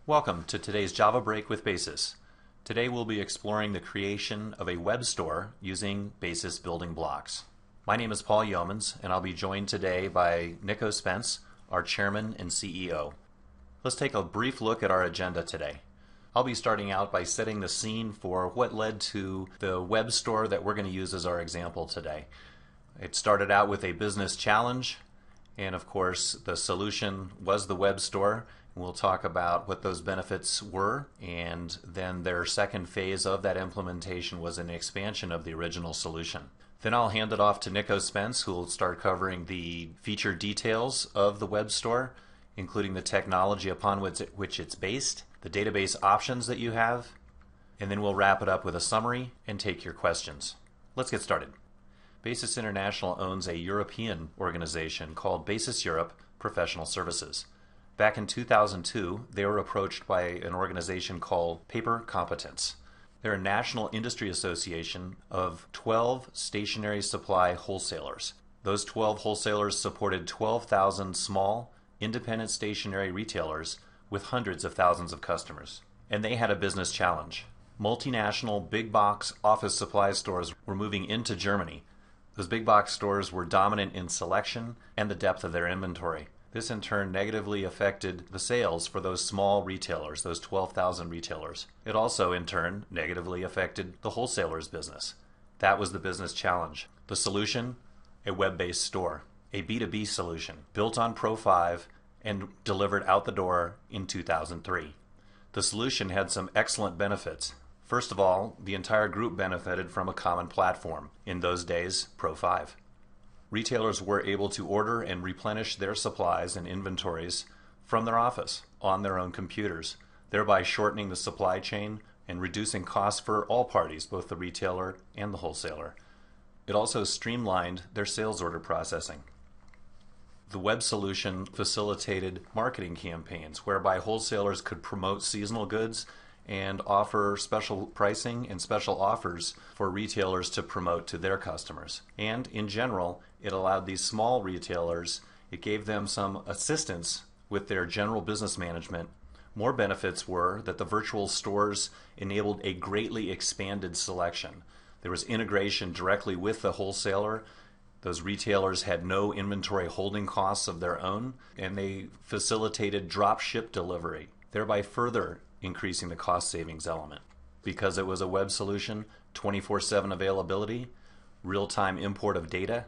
Welcome to today's Java Break with Basis. Today we'll be exploring the creation of a web store using Basis building blocks. My name is Paul Yeomans, and I'll be joined today by Nico Spence, our Chairman and CEO. Let's take a brief look at our agenda today. I'll be starting out by setting the scene for what led to the web store that we're going to use as our example today. It started out with a business challenge, and of course the solution was the web store. We'll talk about what those benefits were, and then their second phase of that implementation was an expansion of the original solution. Then I'll hand it off to Nico Spence, who will start covering the feature details of the web store, including the technology upon which it's based, the database options that you have, and then we'll wrap it up with a summary and take your questions. Let's get started. Basis International owns a European organization called Basis Europe Professional Services. Back in 2002, they were approached by an organization called Paper Competence. They're a national industry association of 12 stationery supply wholesalers. Those 12 wholesalers supported 12,000 small, independent stationery retailers with hundreds of thousands of customers. And they had a business challenge. Multinational big box office supply stores were moving into Germany. Those big box stores were dominant in selection and the depth of their inventory. This in turn negatively affected the sales for those small retailers, those 12,000 retailers. It also in turn negatively affected the wholesalers' business. That was the business challenge. The solution? A web-based store, a B2B solution built on Pro 5 and delivered out the door in 2003. The solution had some excellent benefits. First of all, the entire group benefited from a common platform, in those days, Pro 5. Retailers were able to order and replenish their supplies and inventories from their office on their own computers, thereby shortening the supply chain and reducing costs for all parties, both the retailer and the wholesaler. It also streamlined their sales order processing. The web solution facilitated marketing campaigns whereby wholesalers could promote seasonal goods and offer special pricing and special offers for retailers to promote to their customers. And in general, it allowed these small retailers, it gave them some assistance with their general business management. More benefits were that the virtual stores enabled a greatly expanded selection. There was integration directly with the wholesaler. Those retailers had no inventory holding costs of their own, and they facilitated drop ship delivery, thereby further increasing the cost savings element. Because it was a web solution, 24/7 availability, real-time import of data.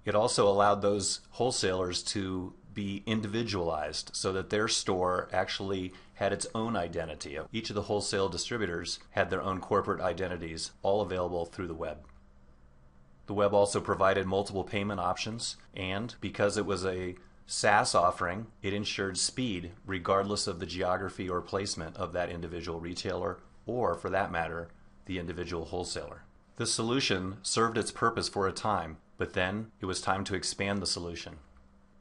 It also allowed those wholesalers to be individualized so that their store actually had its own identity. Each of the wholesale distributors had their own corporate identities, all available through the web. The web also provided multiple payment options, and because it was a SaaS offering, it ensured speed regardless of the geography or placement of that individual retailer, or for that matter, the individual wholesaler. The solution served its purpose for a time, but then it was time to expand the solution.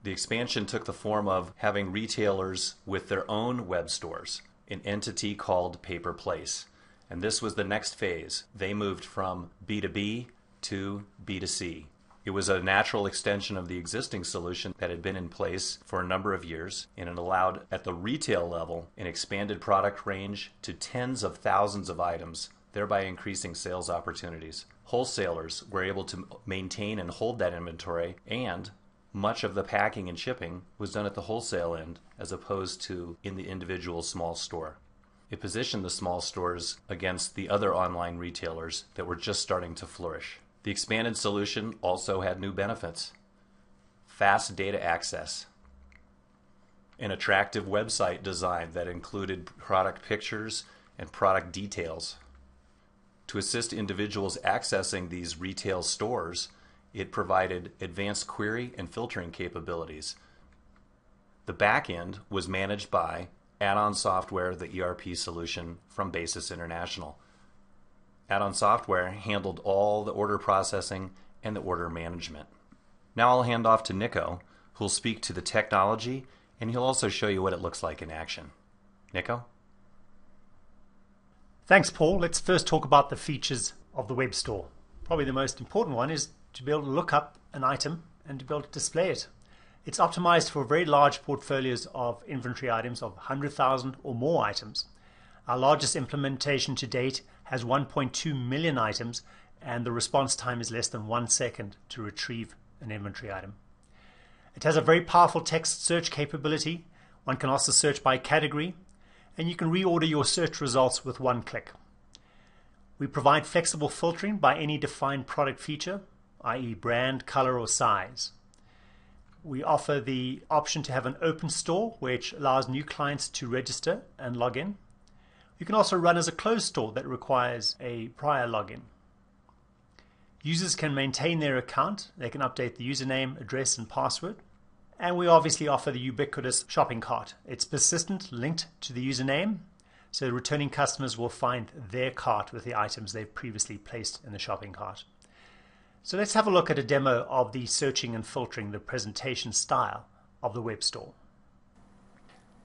The expansion took the form of having retailers with their own web stores, an entity called Paper Place. And this was the next phase. They moved from B2B to B2C. It was a natural extension of the existing solution that had been in place for a number of years, and it allowed, at the retail level, an expanded product range to tens of thousands of items, thereby increasing sales opportunities. Wholesalers were able to maintain and hold that inventory, and much of the packing and shipping was done at the wholesale end as opposed to in the individual small store. It positioned the small stores against the other online retailers that were just starting to flourish. The expanded solution also had new benefits. Fast data access. An attractive website design that included product pictures and product details. To assist individuals accessing these retail stores, it provided advanced query and filtering capabilities. The back end was managed by add-on software, the ERP solution from Basis International. Add-on software handled all the order processing and the order management. Now I'll hand off to Nico, who'll speak to the technology, and he'll also show you what it looks like in action. Nico? Thanks, Paul. Let's first talk about the features of the web store. Probably the most important one is to be able to look up an item and to be able to display it. It's optimized for very large portfolios of inventory items of 100,000 or more items. Our largest implementation to date has 1.2 million items, and the response time is less than 1 second to retrieve an inventory item. It has a very powerful text search capability. One can also search by category, and you can reorder your search results with one click. We provide flexible filtering by any defined product feature, i.e. brand, color, or size. We offer the option to have an open store, which allows new clients to register and log in. You can also run as a closed store that requires a prior login. Users can maintain their account. They can update the username, address, and password. And we obviously offer the ubiquitous shopping cart. It's persistent, linked to the username, so returning customers will find their cart with the items they've previously placed in the shopping cart. So let's have a look at a demo of the searching and filtering, the presentation style of the web store.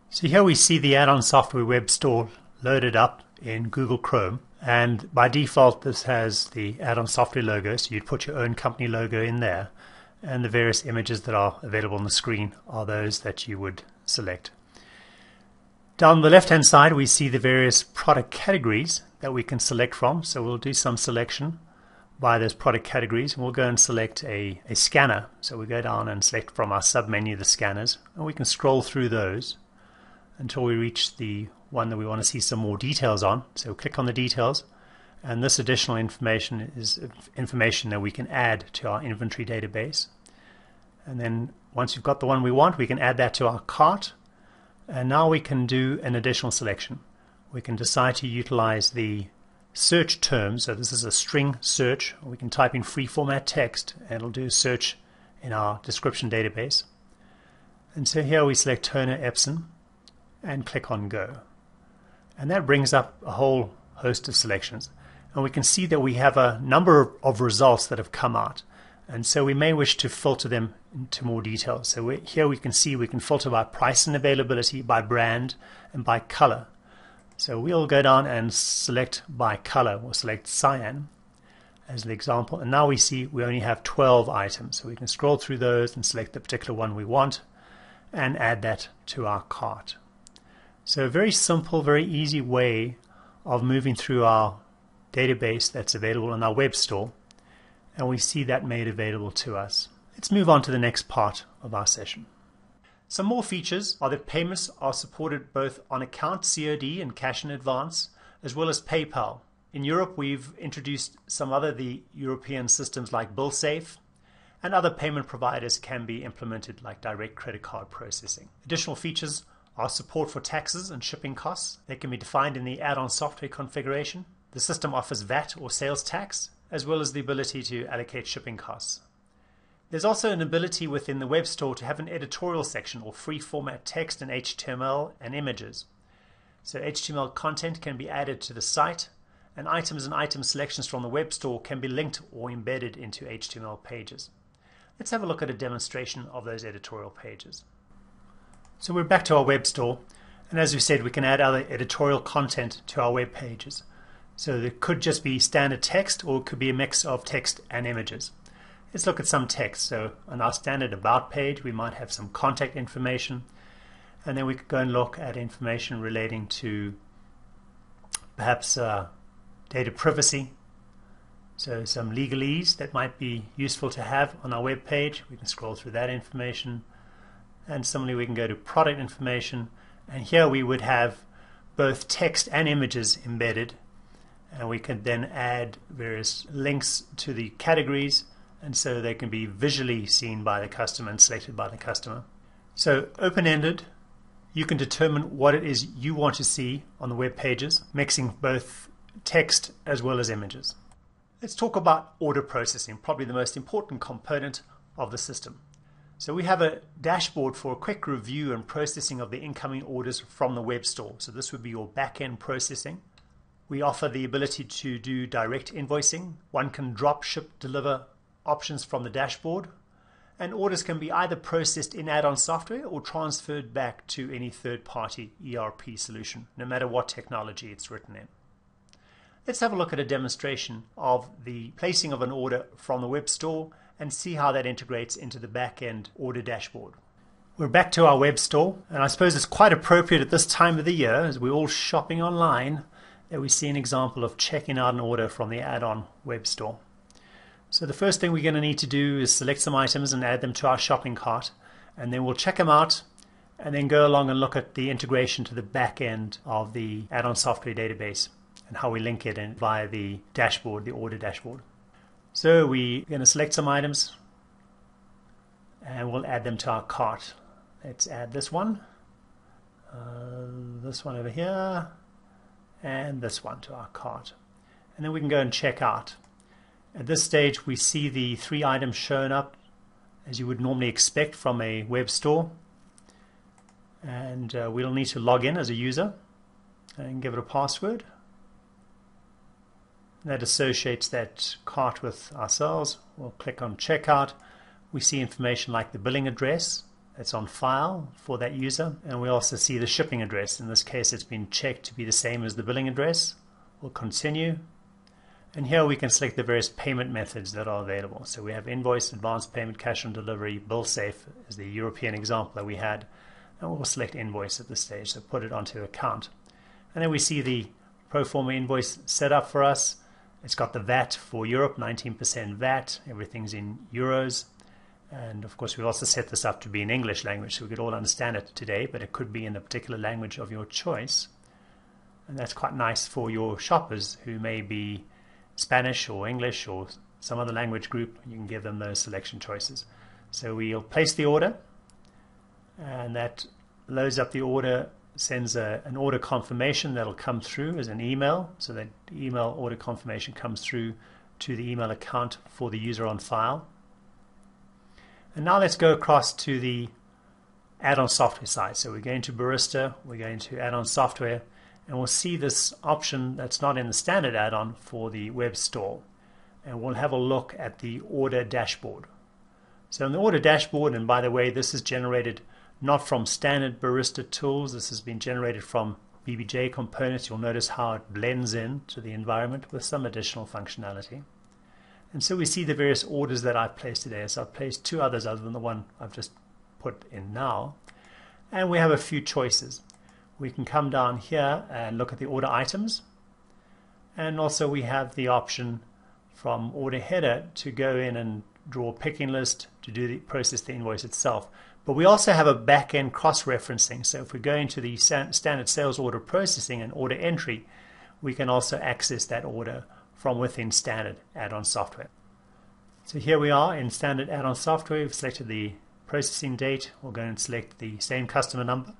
So here we see the add-on software web store loaded up in Google Chrome, and by default this has the add-on software logo, so you'd put your own company logo in there, and the various images that are available on the screen are those that you would select. Down the left hand side we see the various product categories that we can select from, so we'll do some selection by those product categories, and we'll go and select a scanner. So we go down and select from our submenu the scanners, and we can scroll through those until we reach the one that we want to see some more details on. So click on the details, and this additional information is information that we can add to our inventory database. And then once we've got the one we want, we can add that to our cart, and now we can do an additional selection. We can decide to utilize the search terms. So this is a string search. We can type in free format text and it'll do a search in our description database. And so here we select Turner Epson and click on Go. And that brings up a whole host of selections. And we can see that we have a number of results that have come out. And so we may wish to filter them into more detail. So here we can see we can filter by price and availability, by brand, and by color. So we'll go down and select by color. We'll select cyan as an example. And now we see we only have 12 items. So we can scroll through those and select the particular one we want and add that to our cart. So a very simple, very easy way of moving through our database that's available in our web store, and we see that made available to us. Let's move on to the next part of our session. Some more features are that payments are supported both on account COD and cash in advance, as well as PayPal. In Europe, we've introduced some other European systems like BillSafe, and other payment providers can be implemented like direct credit card processing. Additional features are support for taxes and shipping costs. They can be defined in the add-on software configuration. The system offers VAT or sales tax, as well as the ability to allocate shipping costs. There's also an ability within the web store to have an editorial section or free format text and HTML and images. So HTML content can be added to the site, and item selections from the web store can be linked or embedded into HTML pages. Let's have a look at a demonstration of those editorial pages. So we're back to our web store, and as we said, we can add other editorial content to our web pages. So there could just be standard text, or it could be a mix of text and images. Let's look at some text. So on our standard about page, we might have some contact information, and then we could go and look at information relating to perhaps data privacy. So some legalese that might be useful to have on our web page. We can scroll through that information. And similarly, we can go to product information, and here we would have both text and images embedded, and we can then add various links to the categories, and so they can be visually seen by the customer and selected by the customer. So open-ended, you can determine what it is you want to see on the web pages, mixing both text as well as images. Let's talk about order processing, probably the most important component of the system. So we have a dashboard for a quick review and processing of the incoming orders from the web store. So this would be your back-end processing. We offer the ability to do direct invoicing. One can drop, ship, deliver options from the dashboard, and orders can be either processed in add-on software or transferred back to any third-party ERP solution, no matter what technology it's written in. Let's have a look at a demonstration of the placing of an order from the web store and see how that integrates into the back-end order dashboard. We're back to our web store, and I suppose it's quite appropriate at this time of the year, as we're all shopping online, that we see an example of checking out an order from the add-on web store. So the first thing we're going to need to do is select some items and add them to our shopping cart, and then we'll check them out and then go along and look at the integration to the back end of the add-on software database and how we link it in via the dashboard, the order dashboard. So we're going to select some items and we'll add them to our cart. Let's add this one over here, and this one to our cart. And then we can go and check out. At this stage we see the 3 items shown up as you would normally expect from a web store. And we'll need to log in as a user and give it a password. That associates that cart with ourselves. We'll click on checkout. We see information like the billing address that's on file for that user, and we also see the shipping address. In this case it's been checked to be the same as the billing address. We'll continue, and here we can select the various payment methods that are available. So we have invoice, advance payment, cash on delivery, bill safe is the European example that we had, and we'll select invoice at this stage, so put it onto account. And then we see the pro forma invoice set up for us. It's got the VAT for Europe, 19% VAT, everything's in euros. And of course we also set this up to be in English language so we could all understand it today, but it could be in a particular language of your choice. And that's quite nice for your shoppers who may be Spanish or English or some other language group. You can give them those selection choices. So we'll place the order, and that loads up the order, sends an order confirmation that'll come through as an email. So that email order confirmation comes through to the email account for the user on file. And now let's go across to the add-on software side. So we're going to Barista, we're going to add-on software, and we'll see this option that's not in the standard add-on for the web store. And we'll have a look at the order dashboard. So in the order dashboard, and by the way, this is generated not from standard Barista tools, this has been generated from BBJ components. You'll notice how it blends in to the environment with some additional functionality. And so we see the various orders that I've placed today. So I've placed 2 others other than the one I've just put in now. And we have a few choices. We can come down here and look at the order items. And also we have the option from order header to go in and draw a picking list to process the invoice itself. But we also have a back-end cross-referencing. So if we go into the standard sales order processing and order entry, we can also access that order from within standard add-on software. So here we are in standard add-on software. We've selected the processing date. We'll go and select the same customer number.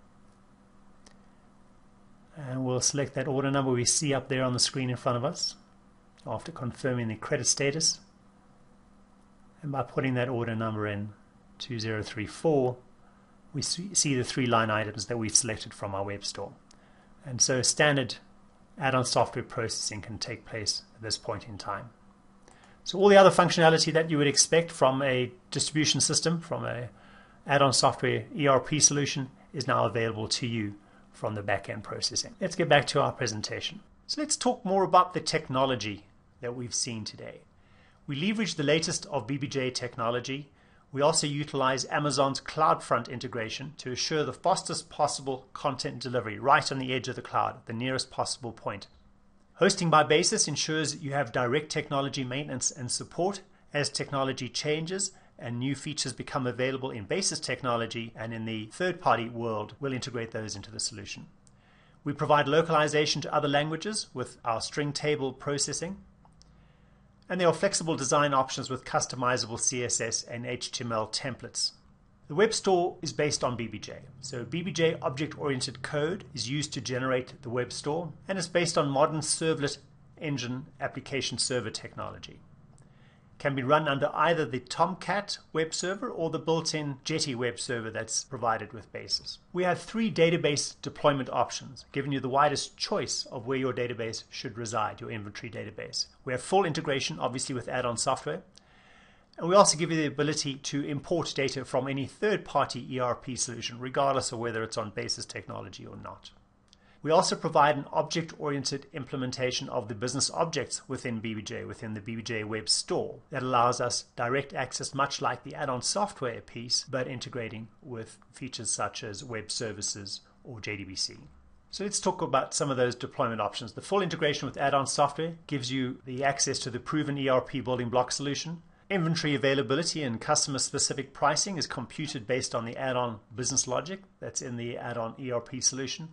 And we'll select that order number we see up there on the screen in front of us after confirming the credit status. And by putting that order number in 2034, we see the 3 line items that we've selected from our web store. And so standard add-on software processing can take place at this point in time. So all the other functionality that you would expect from a distribution system, from a add-on software ERP solution, is now available to you from the back-end processing. Let's get back to our presentation. So let's talk more about the technology that we've seen today. We leverage the latest of BBJ technology. We also utilize Amazon's CloudFront integration to assure the fastest possible content delivery right on the edge of the cloud, the nearest possible point. Hosting by Basis ensures you have direct technology maintenance and support as technology changes and new features become available in Basis technology, and in the third-party world, we'll integrate those into the solution. We provide localization to other languages with our string table processing. And there are flexible design options with customizable CSS and HTML templates. The web store is based on BBJ. So BBJ object-oriented code is used to generate the web store, and it's based on modern servlet engine application server technology. It can be run under either the Tomcat web server or the built-in Jetty web server that's provided with Basis. We have 3 database deployment options, giving you the widest choice of where your database should reside, your inventory database. We have full integration, obviously, with add-on software. And we also give you the ability to import data from any third-party ERP solution, regardless of whether it's on Basis technology or not. We also provide an object-oriented implementation of the business objects within BBJ, within the BBJ Web Store, that allows us direct access, much like the add-on software piece, but integrating with features such as web services or JDBC. So let's talk about some of those deployment options. The full integration with add-on software gives you the access to the proven ERP building block solution. Inventory availability and customer-specific pricing is computed based on the add-on business logic that's in the add-on ERP solution.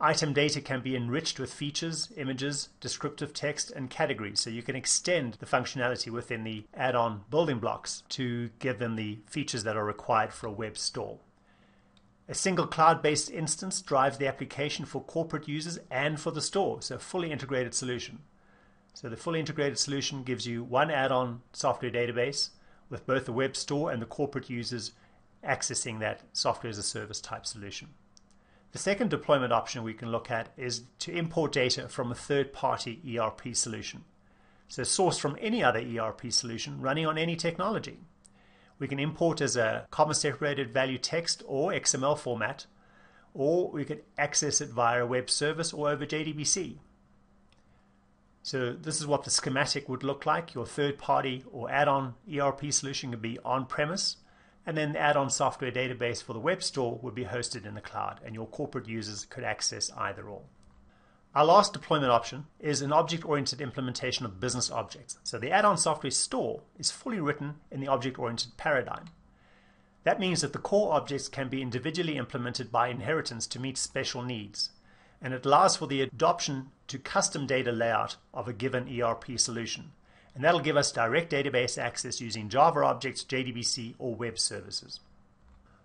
Item data can be enriched with features, images, descriptive text, and categories, so you can extend the functionality within the add-on building blocks to give them the features that are required for a web store. A single cloud-based instance drives the application for corporate users and for the store, so a fully integrated solution. So the fully integrated solution gives you one add-on software database with both the web store and the corporate users accessing that software as a service type solution. The second deployment option we can look at is to import data from a third-party ERP solution. So sourced from any other ERP solution running on any technology. We can import as a comma-separated value text or XML format, or we could access it via a web service or over JDBC. So this is what the schematic would look like. Your third-party or add-on ERP solution could be on-premise, and then the add-on software database for the web store would be hosted in the cloud, and your corporate users could access either or. Our last deployment option is an object-oriented implementation of business objects. So the add-on software store is fully written in the object-oriented paradigm. That means that the core objects can be individually implemented by inheritance to meet special needs, and it allows for the adoption to custom data layout of a given ERP solution. And that'll give us direct database access using Java objects, JDBC, or web services.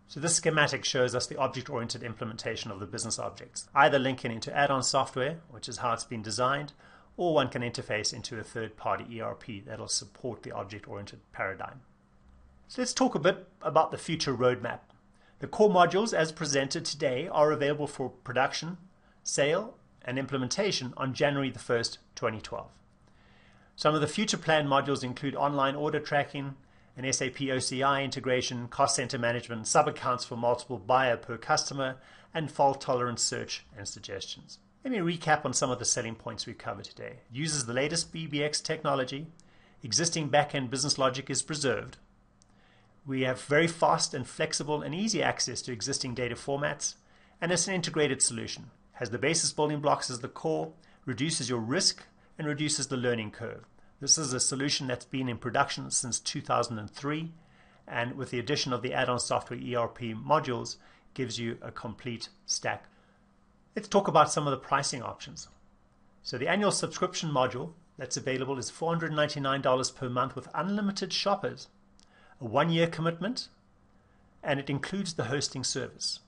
So this schematic shows us the object-oriented implementation of the business objects, either linking into add-on software, which is how it's been designed, or one can interface into a third-party ERP that'll support the object-oriented paradigm. So let's talk a bit about the future roadmap. The core modules as presented today are available for production, sale, and implementation on January the 1st, 2012. Some of the future planned modules include online order tracking, an SAP OCI integration, cost center management, sub-accounts for multiple buyer per customer, and fault tolerance search and suggestions. Let me recap on some of the selling points we've covered today. It uses the latest BBX technology, existing back-end business logic is preserved. We have very fast and flexible and easy access to existing data formats, and it's an integrated solution. It has the basis building blocks as the core, reduces your risk, and reduces the learning curve. This is a solution that's been in production since 2003, and with the addition of the add-on software ERP modules, gives you a complete stack. Let's talk about some of the pricing options. So the annual subscription module that's available is $499 per month with unlimited shoppers, a 1-year commitment, and it includes the hosting service.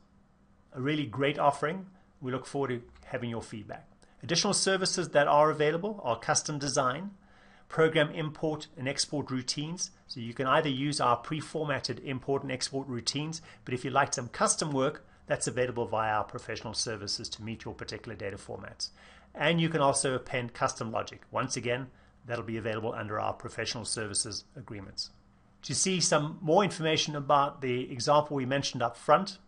A really great offering. We look forward to having your feedback. Additional services that are available are custom design, program import and export routines. So you can either use our pre-formatted import and export routines, but if you'd like some custom work, that's available via our professional services to meet your particular data formats. And you can also append custom logic. Once again, that'll be available under our professional services agreements. To see some more information about the example we mentioned up front,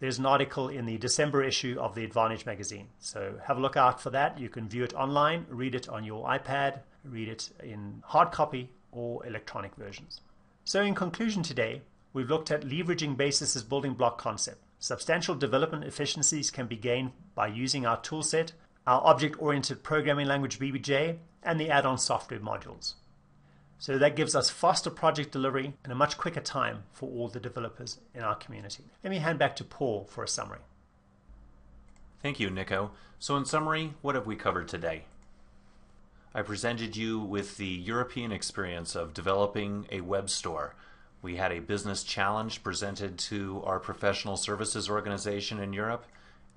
there's an article in the December issue of the Advantage magazine. So have a look out for that. You can view it online, read it on your iPad, read it in hard copy or electronic versions. So in conclusion today, we've looked at leveraging Basis's building block concept. Substantial development efficiencies can be gained by using our toolset, our object-oriented programming language BBJ, and the add-on software modules. So that gives us faster project delivery and a much quicker time for all the developers in our community. Let me hand back to Paul for a summary. Thank you, Nico. So in summary, what have we covered today? I presented you with the European experience of developing a web store. We had a business challenge presented to our professional services organization in Europe.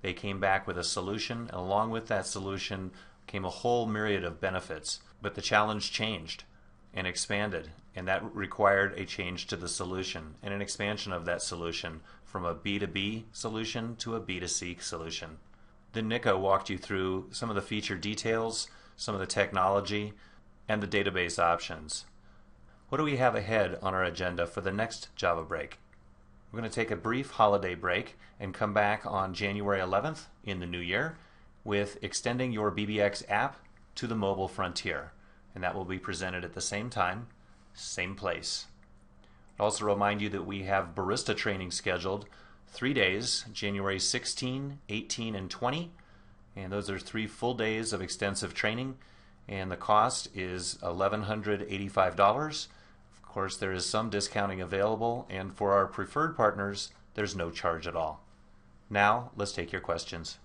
They came back with a solution, and along with that solution came a whole myriad of benefits. But the challenge changed and expanded, and that required a change to the solution and an expansion of that solution from a B2B solution to a B2C solution. Then Nico walked you through some of the feature details, some of the technology, and the database options. What do we have ahead on our agenda for the next Java break? We're going to take a brief holiday break and come back on January 11th in the new year with extending your BBX app to the mobile frontier. And that will be presented at the same time, same place. I'll also remind you that we have barista training scheduled 3 days, January 16, 18, and 20. And those are 3 full days of extensive training. And the cost is $1,185. Of course, there is some discounting available, and for our preferred partners, there's no charge at all. Now, let's take your questions.